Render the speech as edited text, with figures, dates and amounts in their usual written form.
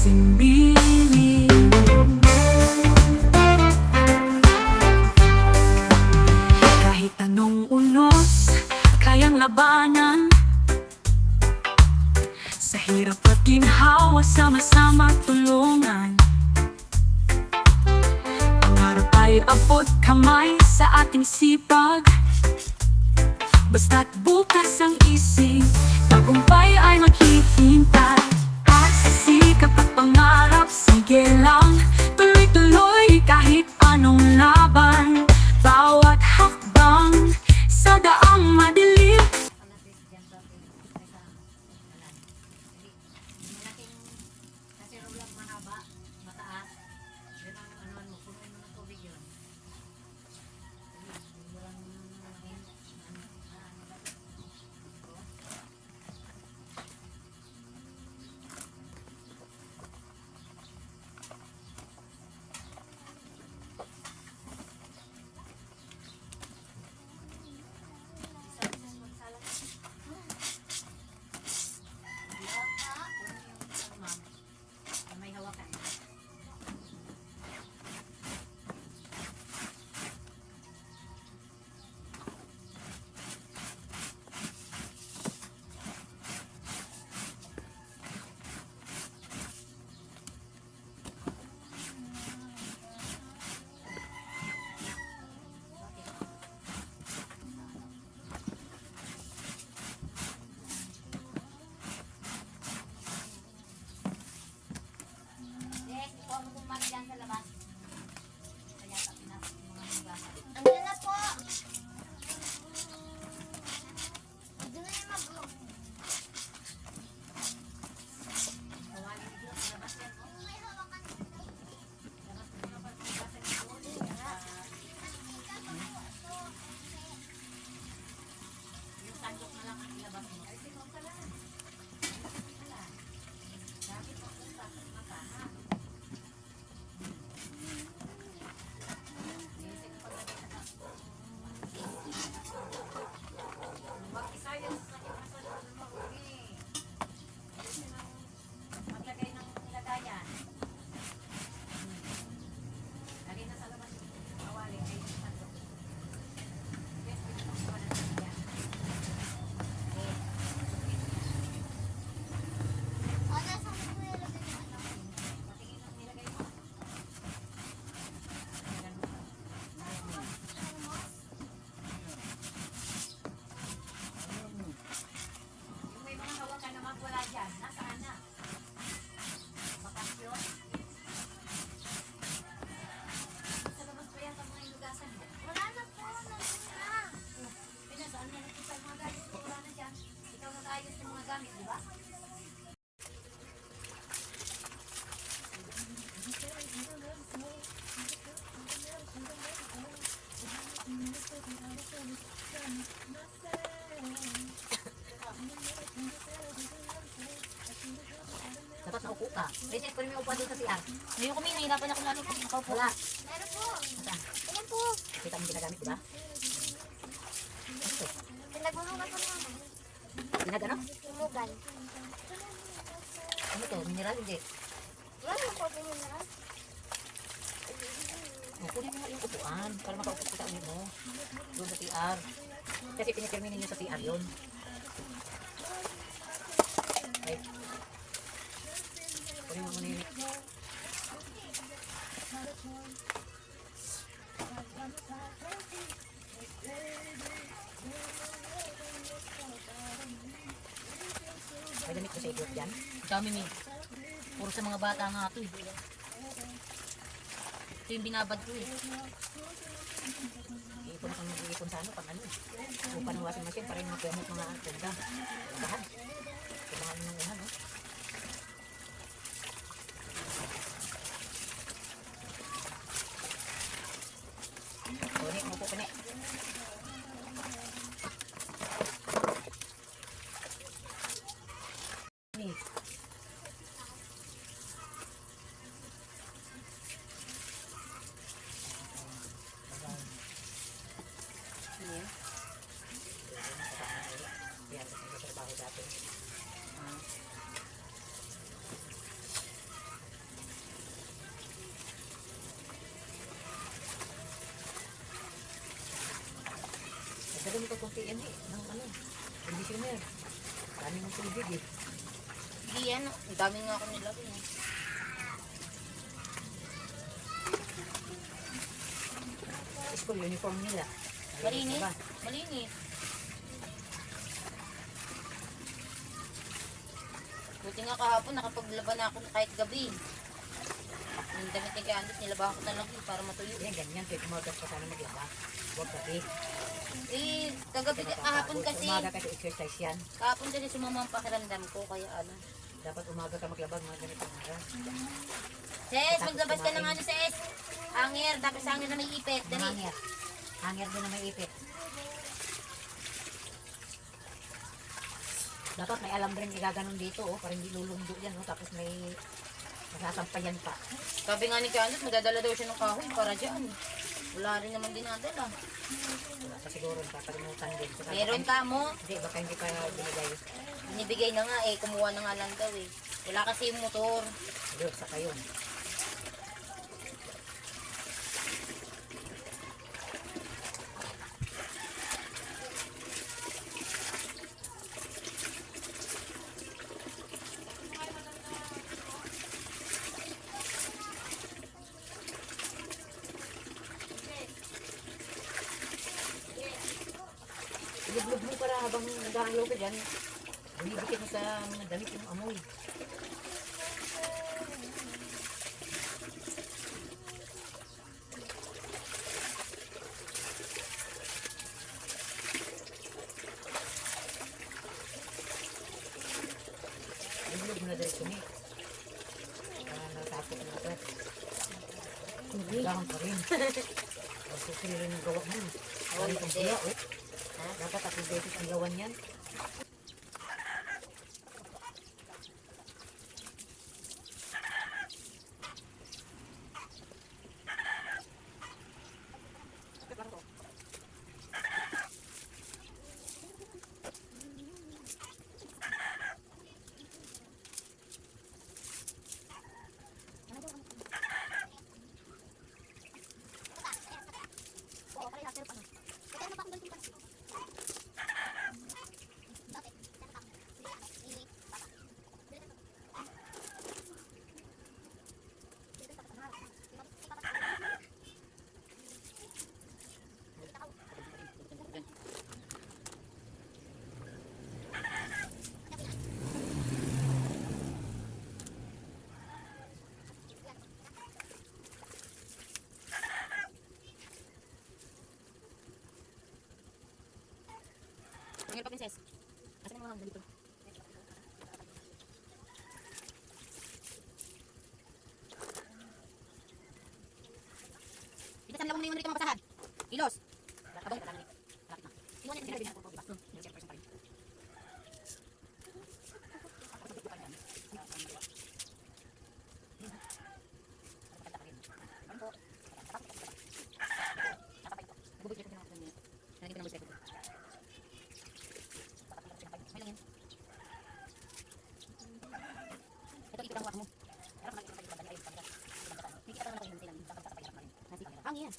kasing bilis. Kahit anong unos, kayang labanan. Sa hirap at ginhawa, sama-sama tulungan. Pangarap ay abot kamay sa ating sipag. Basta't bukas ang isip, tagumpay ay maghihintay. At sa sikap at pangarap, sige lang, tuloy-tuloy kahit anong laban. Bawat hakbang sa daang madilim. Dapat naupo ka. Kasi pwede may upuan doon sa CR. Ngayon kami, nahirapan ako lalo kung nakaupo. Wala. Meron po. Saan? Ayan po. Kita mo ginagamit, diba? Ano to? Pinagmumugan po naman. Ginagano? Tumugan. Ano to? Mineral, hindi. Wala naman po mineral. Kunin mo yung upuan para makaupo kita ulit mo. Doon sa CR. Kasi pinipirminin nyo sa CR yun. Okay. Kunin mo muna yun. May damit ko sa ikot dyan. Dami mi. Puro sa mga bata nga ito eh. Ito yung binabad ko eh. Iipon na kang mag-iipon sa ano, pang ano. Kung ng washing machine, para yung mga kumot mga tunda. Bahan. Ito mga ano ng uhan, no? Kuni, umupo ka na. mo kakunti yan eh. Ng ano, conditioner. Dami ng tubig eh. Hindi yan. Ang dami nga ako nilagay. Eh. School uniform nila. Malinis. Diba? Malinis. Buti nga kahapon nakapaglaban ako kahit gabi. Yung damit ni Candice, nilabahan ko na lang yun para matuyo. Yan, ganyan. Kaya umagas pa sana maglaba. Huwag gabi. Eh, kagabi, kahapon kasi, Umaga kasi exercise yan. kahapon kasi sumama ang pakiramdam ko, kaya ano. Dapat umaga ka maglaba mga ganitong araw. Ses, maglabas ka ng ano, Ses. Hangir, tapos hangir na may ipit. Dali. Hangir. Hangir din na may ipit. Dapat may alam rin igaganon dito, oh, para hindi lulundo yan, oh, tapos may masasampayan pa. Sabi nga ni Candice, magdadala daw siya ng kahoy para dyan. Wala rin naman dinadala. Wala pa siguro, nakakalimutan din. Saka Meron baka- ka mo. Hindi, baka hindi pa binigay. Binibigay na nga eh, kumuha na nga lang daw eh. Wala kasi yung motor. Ayun, saka yun. Lublog mo para habang nag-aalaw ka dyan, binibigyan mo sa mga damit yung amoy. Lublog mo na dahil kami. Para natapos na agad. Gahon pa rin. Susuli rin yung gawa mo. Oo, Dahil itong hindi. pula, oh. Dapat ako beses ang gawan yan. Ang pa, princess. Asan ang mga ganito? Pitasan lang mo na yung rito mga pasahad. Kilos. Abang ka lang. Lapit na. Iwan yan. Diba? Yung 0% pa rin. Ang yan.